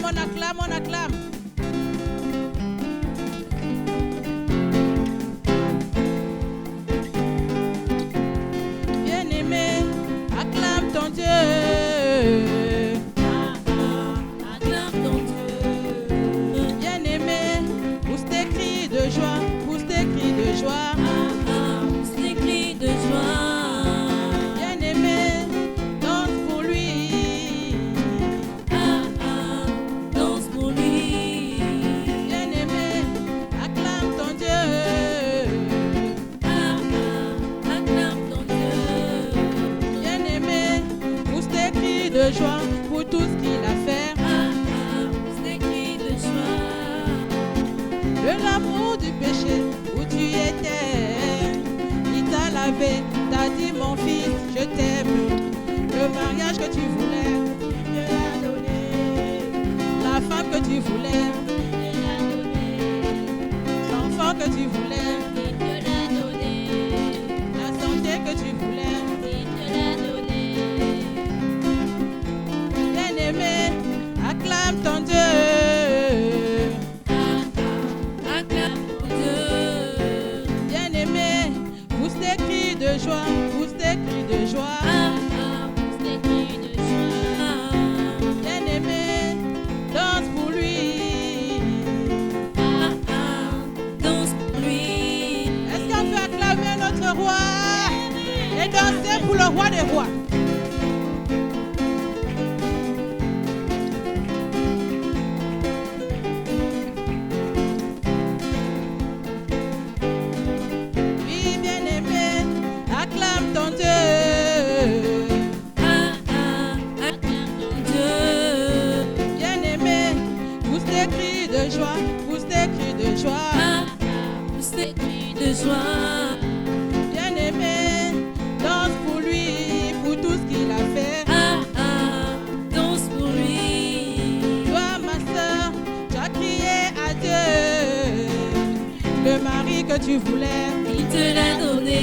acclame, on acclame, on acclame. Bien-aimé, acclame ton Dieu. Acclame ton Dieu. Bien-aimé, pousse tes cris de joie, pousse tes cris de joie. Pousse tes cris de joie. Bien-aimé, danse pour lui. Danse pour lui. Bien-aimé, acclame ton Dieu. Acclame ton Dieu. Bien-aimé, pousse tes cris de joie pour tout ce qu'il a fait. Pousse tes cris de joie. De l'amour du péché où tu étais, il t'a lavé, t'a dit mon fils, je t'aime. Le mariage que tu voulais, il te l'a donné. La femme que tu voulais, Il te l'a donné. l'enfant que tu voulais, Il te l'a donné. la santé que tu voulais. Il te l'a donné. Bien-aimé, acclame ton Dieu. Acclame ton Dieu. Bien-aimé, pousse tes cris de joie, pousse tes cris de joie. Pousse tes cris de joie. Bien-aimé, danse pour lui. Danse pour lui. Est-ce qu'on peut acclamer notre roi et danser pour le roi des rois? Oui, bien-aimé, acclame ton Dieu. Acclame ton Dieu. Bien-aimé, pousse tes cris de joie, pousse tes cris de joie. Pousse tes cris de joie. Bien-aimé, danse pour lui, pour tout ce qu'il a fait. Danse pour lui. Toi, ma soeur, tu as crié à Dieu. Le mari que tu voulais, Il te l'a donné.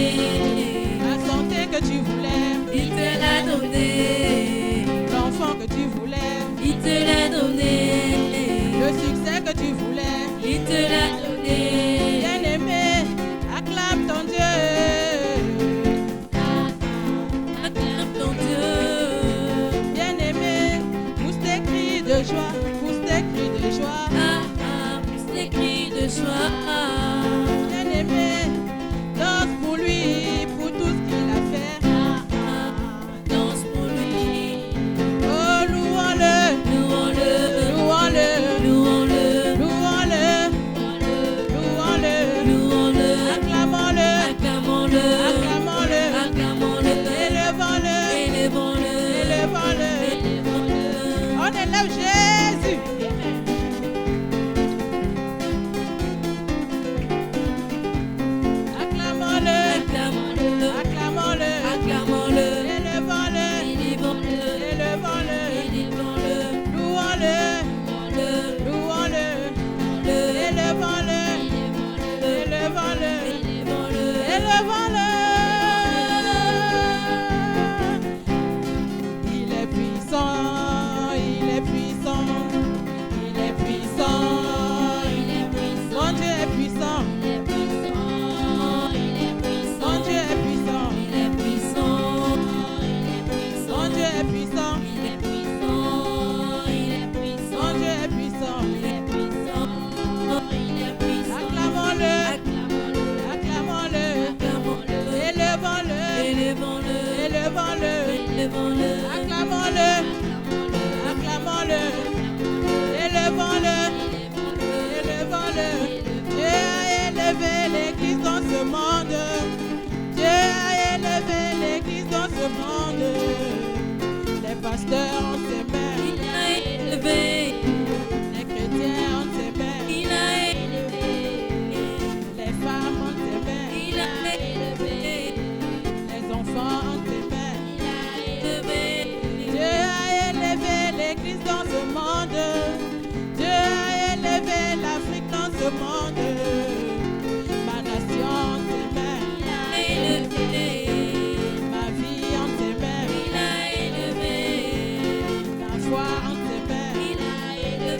la santé que tu voulais, Il te l'a donné. l'enfant que tu voulais, Il te l'a donné. le succès que tu voulais. Il te l'a donné. Bien-aimé, acclame ton Dieu. Acclame ton Dieu. Bien-aimé, pousse tes cris de joie, pousse tes cris de joie. Pousse tes cris de joie. Bien-aimé, danse pour lui, pour tout ce qu'il a fait. Danse pour lui. Oh, louons-le, Louons-le. louons-le, Louons-le. louons-le, louons-le, Louons-le. acclamons-le, Acclamons-le. acclamons-le, Acclamons-le. élevons-le, Élevons-le. élevons-le. Élevons-le. On élève Jésus. Acclamons-le, Acclamons-le. acclamons-le, Acclamons-le. élevons-le, Élevons-le. élevons-le, Élevons-le. louons-le, Louons-le. louons-le, élevons-le, élevons-le, élevons-le. Il est puissant, il est puissant, il est puissant, mon Dieu est puissant, mon Dieu est puissant, mon Dieu est puissant, mon Dieu est puissant. Acclamons-le, acclamons-le, élevons-le, élevons-le, acclamons-le, acclamons-le, élevons-le, élevons-le. Dieu a élevé l'église dans ce monde. Dieu a élevé l'église dans ce monde. Les pasteurs ont ses mains, Il a élevé. les chrétiens ont ses mains, Il a élevé. les femmes ont ses mains, Il a élevé. les enfants ont ses mains. Il a élevé. Dieu a élevé l'église dans ce monde. Dieu a élevé l'Afrique dans ce monde. Ma nation en ses mains, Il a élevé. ma vie en ses mains, Il a élevé. ma foi en ses mains. Il a élevé.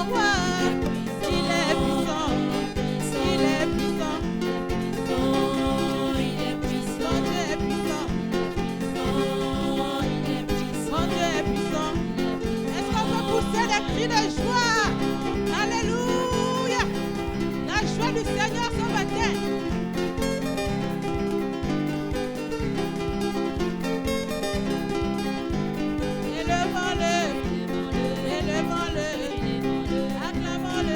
roi. Il est puissant. Il est puissant. Mon Dieu est puissant. Mon Dieu est puissant. Est-ce qu'on peut pousser des cris de joie? Alléluia. La joie du Seigneur ce matin. Élevons-le. Élevons-le. Acclamons-le.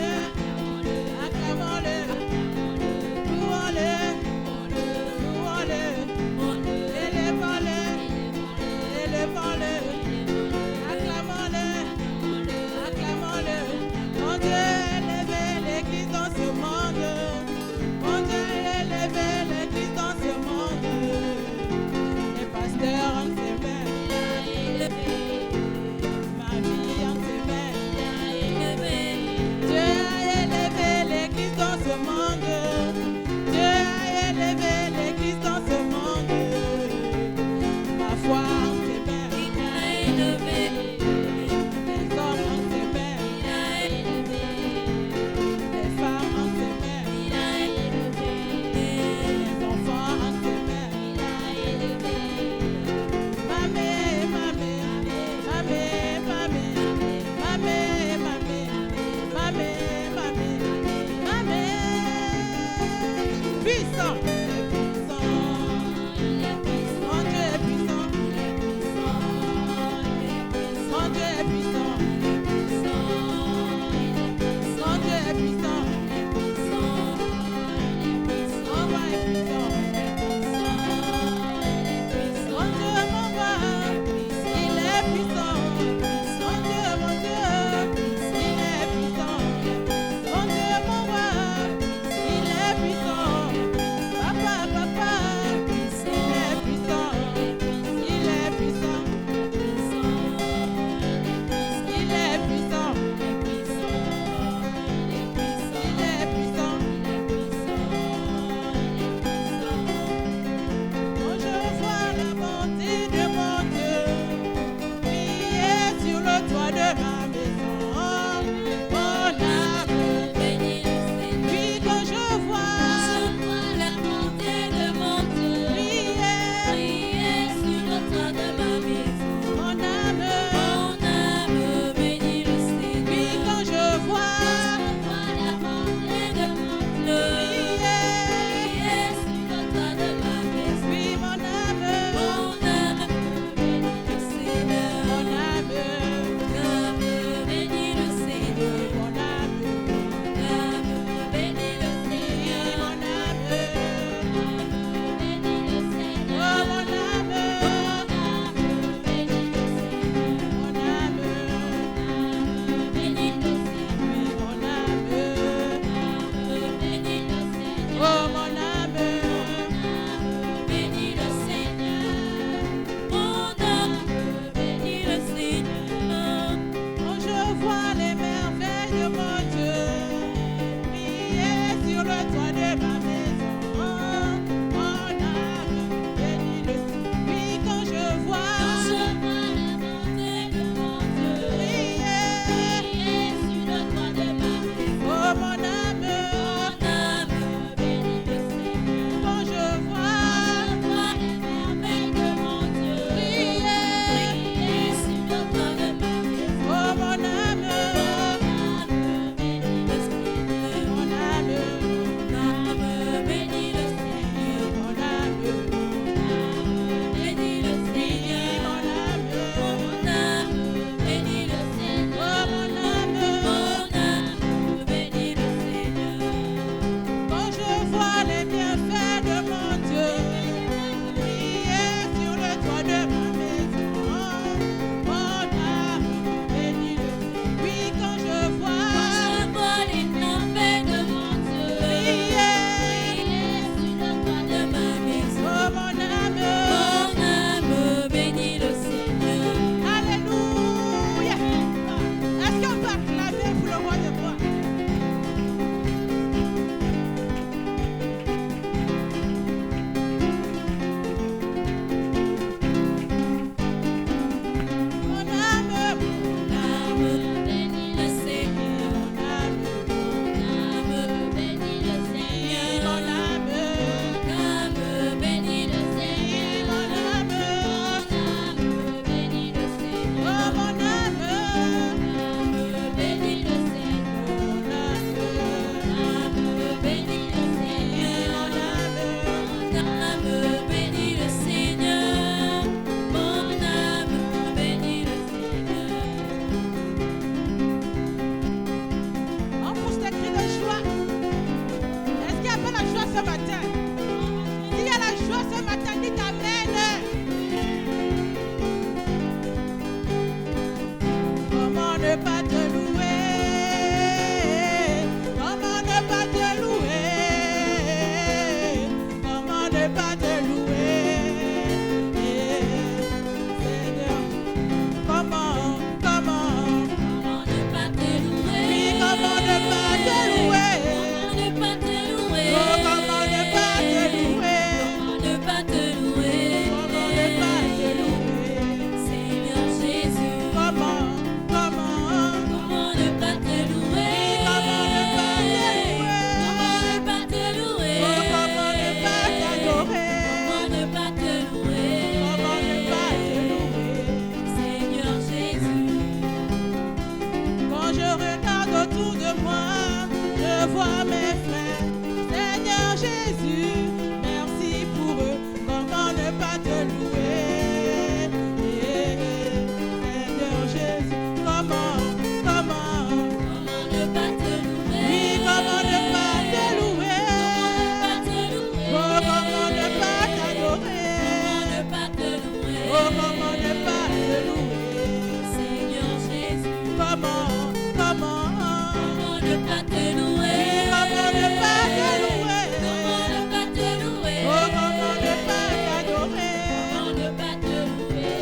autour de moi, je vois mes frères. Seigneur Jésus, merci pour eux. Comment ne pas te louer? Seigneur Jésus, comment ne pas te louer? oui, comment ne pas te louer? Oh, comment ne pas t'adorer? Ne pas te louer. Oh, comment ne pas te louer? Seigneur Jésus, Comment ne pas te louer? comment ne pas te louer? Comment ne pas te louer? Oh, comment ne pas t'adorer? Comment ne pas te louer?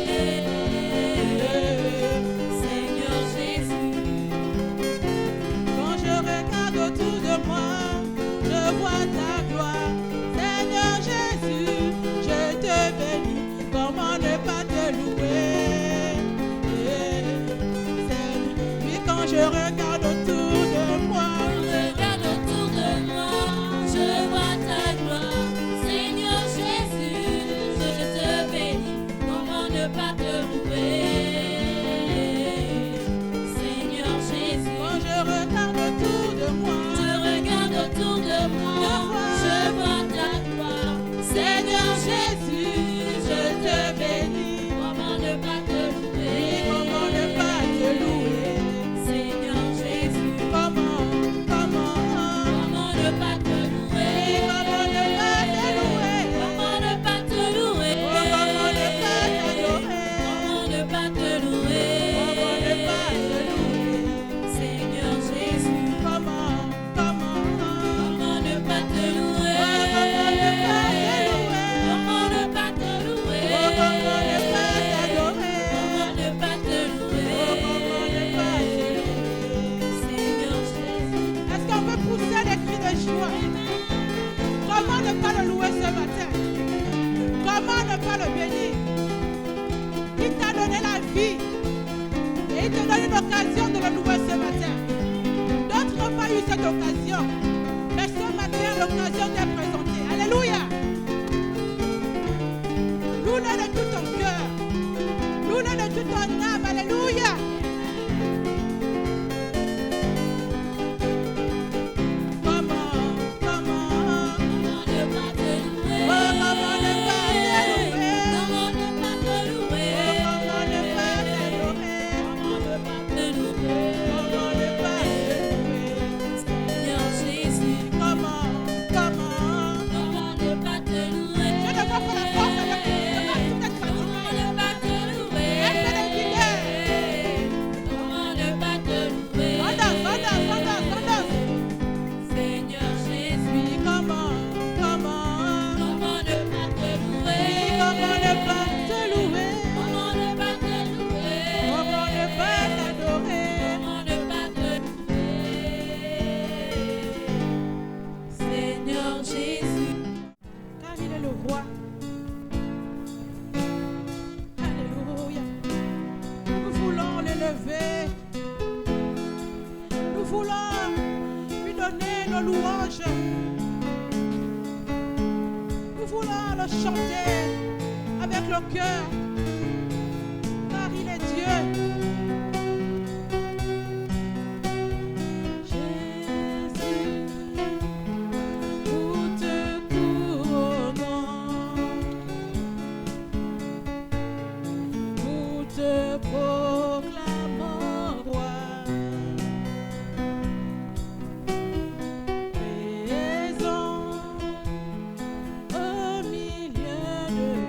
Seigneur Jésus, Quand je regarde autour de moi, je vois ta gloire. Seigneur Jésus, je te bénis. Comment ne pas te louer? Oui, quand je regarde autour de moi, regarde autour de moi, je vois ta gloire. Seigneur Jésus, je te bénis. Comment ne pas te louer? Seigneur Jésus, quand je regarde autour de moi, je regarde autour de moi, je vois ta gloire. Seigneur Jésus, je te bénis. Comment ne pas te louer? comment ne pas te louer? Seigneur Jésus, Comment comment ne pas te louer? comment ne pas te louer? Comment ne pas te louer? Oh, comment ne pas t'adorer? Comment ne pas te louer? Comment ne pas te louer? Seigneur Jésus, Comment comment ne pas te louer? comment ne pas te louer? Comment ne pas te louer? Oh, comment ne pas t'adorer? Comment ne pas te louer? Oh, comment ne pas te louer? Seigneur Jésus, Est-ce qu'on peut pousser des cris de joie? Comment ne pas le louer ce matin? Comment ne pas le bénir? Il t'a donné la vie et il te donne une occasion de le louer ce matin. D'autres n'ont pas eu cette occasion, mais ce matin l'occasion t'est présentée. Alléluia! Loue-le de tout ton cœur, loue-le de toute ton âme. Alléluia! Comment comment ne pas te louer? oh, comment ne pas te louer? Comment ne pas te louer? Comment ne pas t'adorer? Comment ne pas te louer? Comment ne pas te louer? Seigneur Jésus, Comment comment ne pas te louer? je ne vois pas la force avec tout être Comment fatigué. ne pas te louer? Reste des fidèles. Comment ne pas te louer? On danse. Seigneur Jésus, Oui, comment comment ne pas te louer? comment ne pas te louer? Comment ne pas te louer? Comment ne pas t'adorer? Comment ne pas te louer? Seigneur Jésus, Car il est le roi. Alléluia. Nous voulons l'élever. Nous voulons lui donner nos louanges. Nous voulons le chanter avec le cœur. Car il est Dieu. Jésus, nous te couronnons. Nous te proclamons roi. Présent au milieu de nous.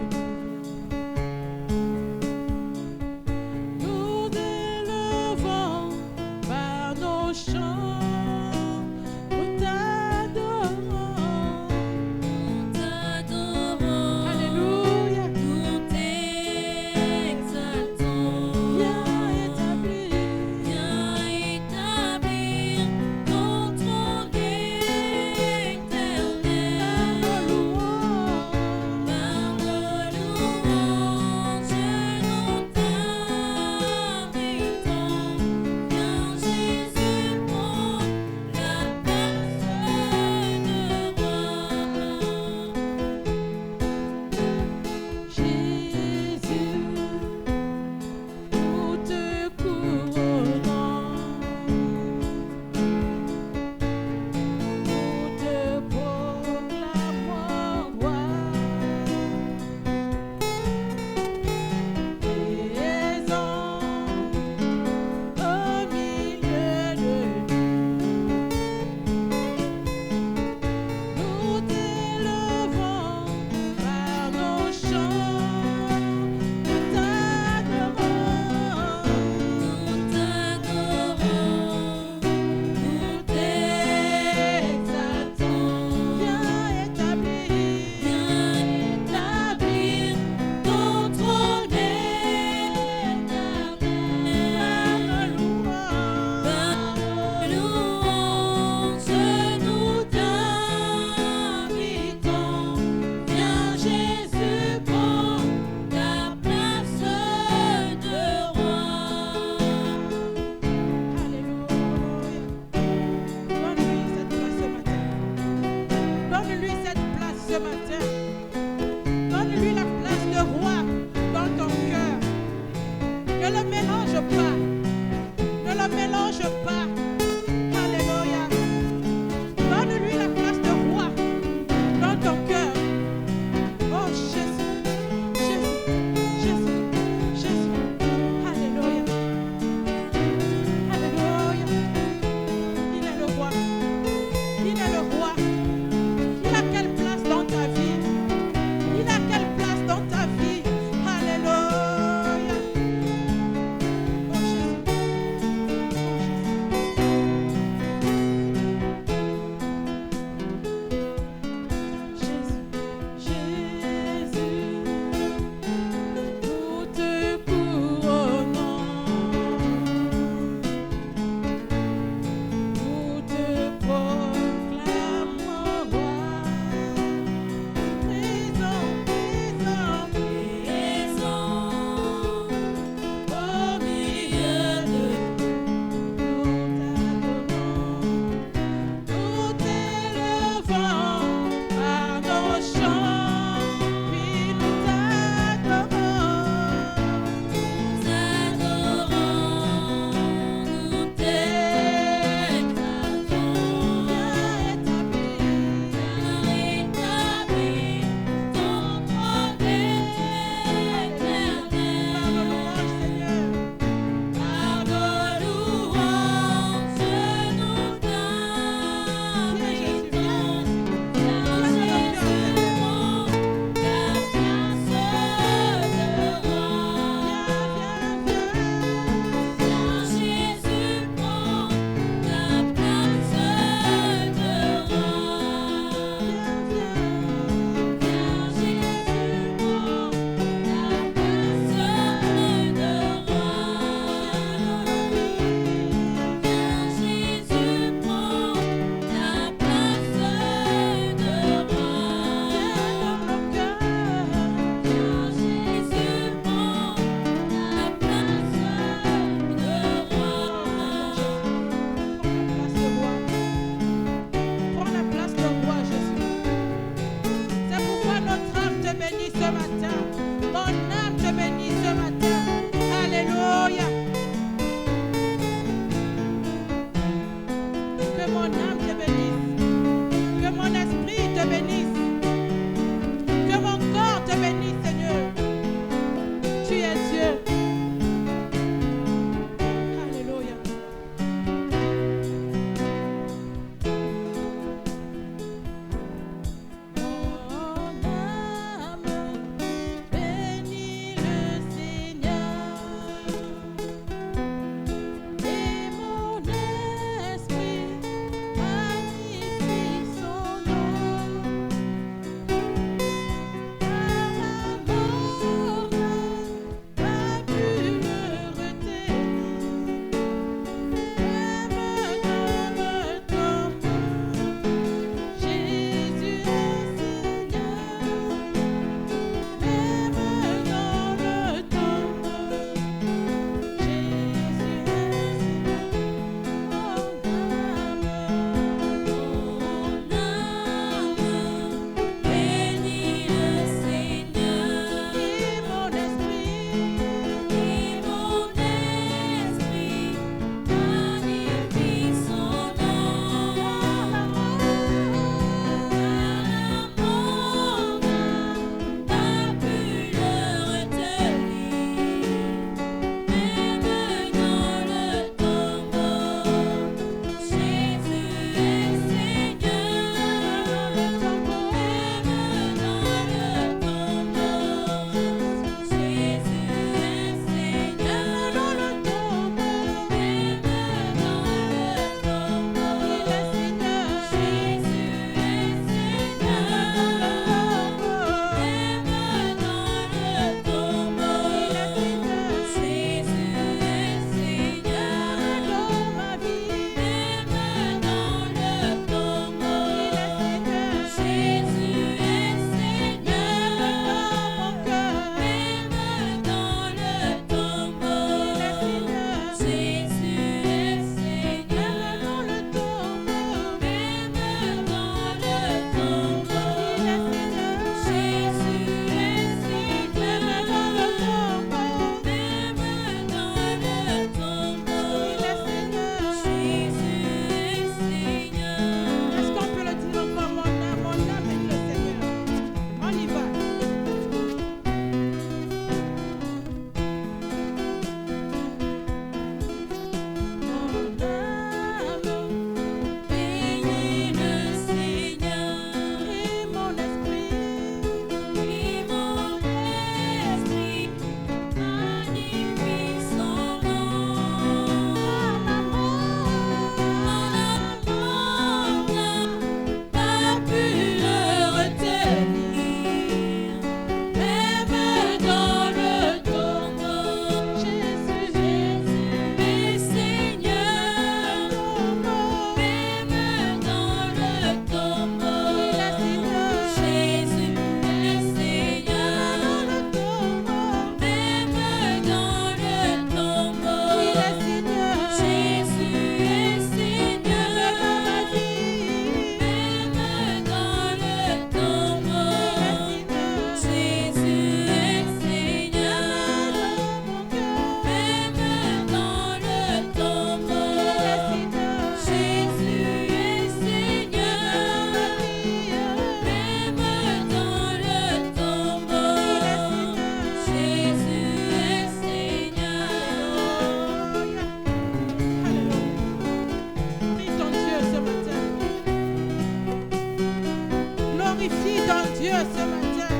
ton Dieu ce matin.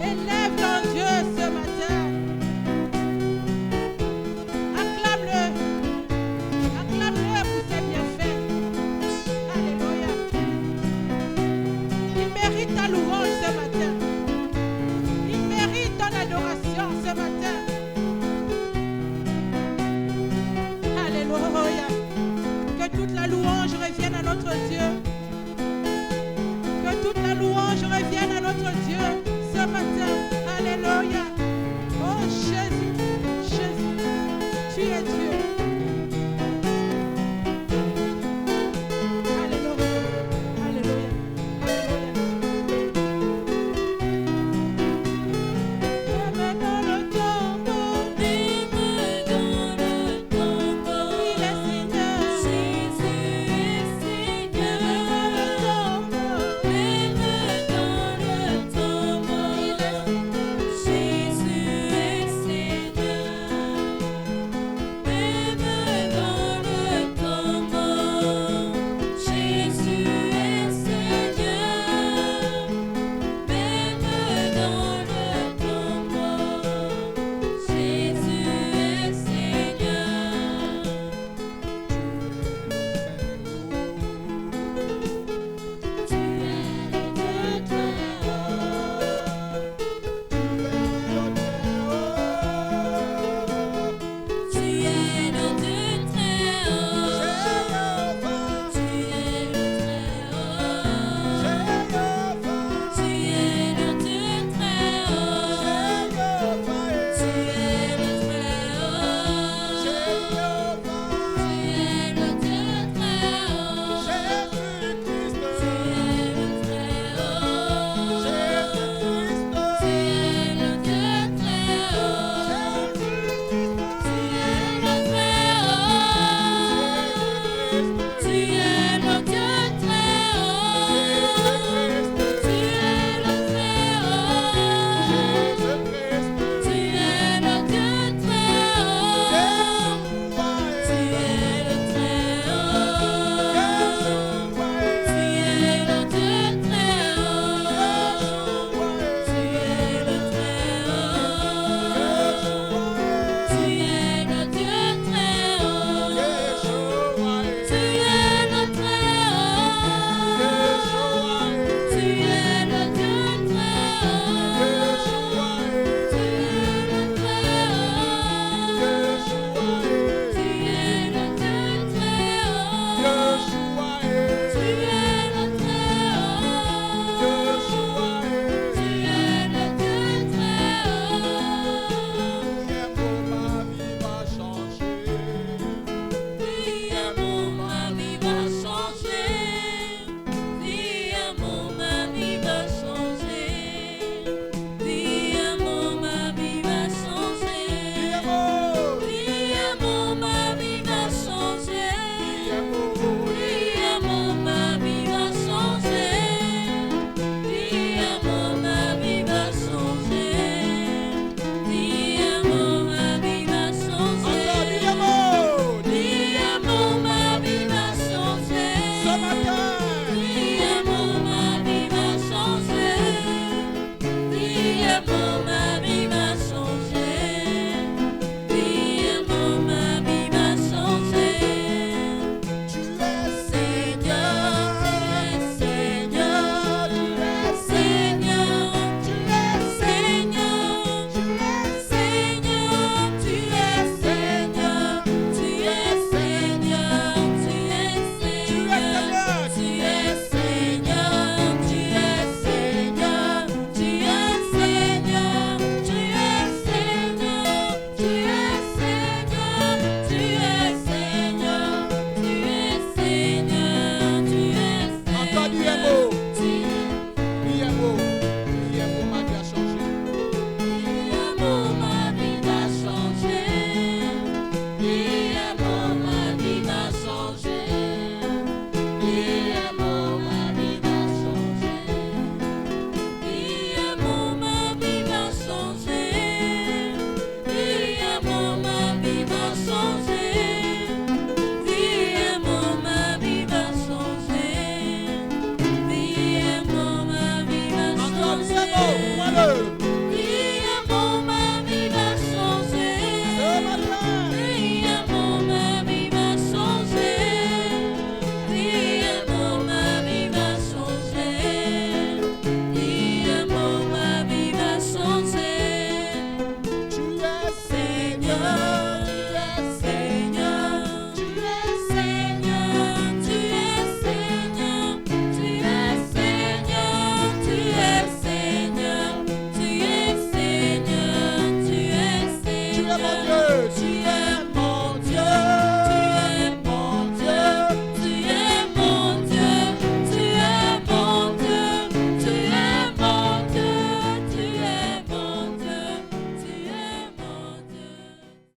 Élève ton Dieu ce matin. Acclame-le. Acclame-le pour ses bienfaits. Alléluia. Il mérite ta louange ce matin. Il mérite ton adoration ce matin. Alléluia. Que toute la louange revienne à notre Dieu.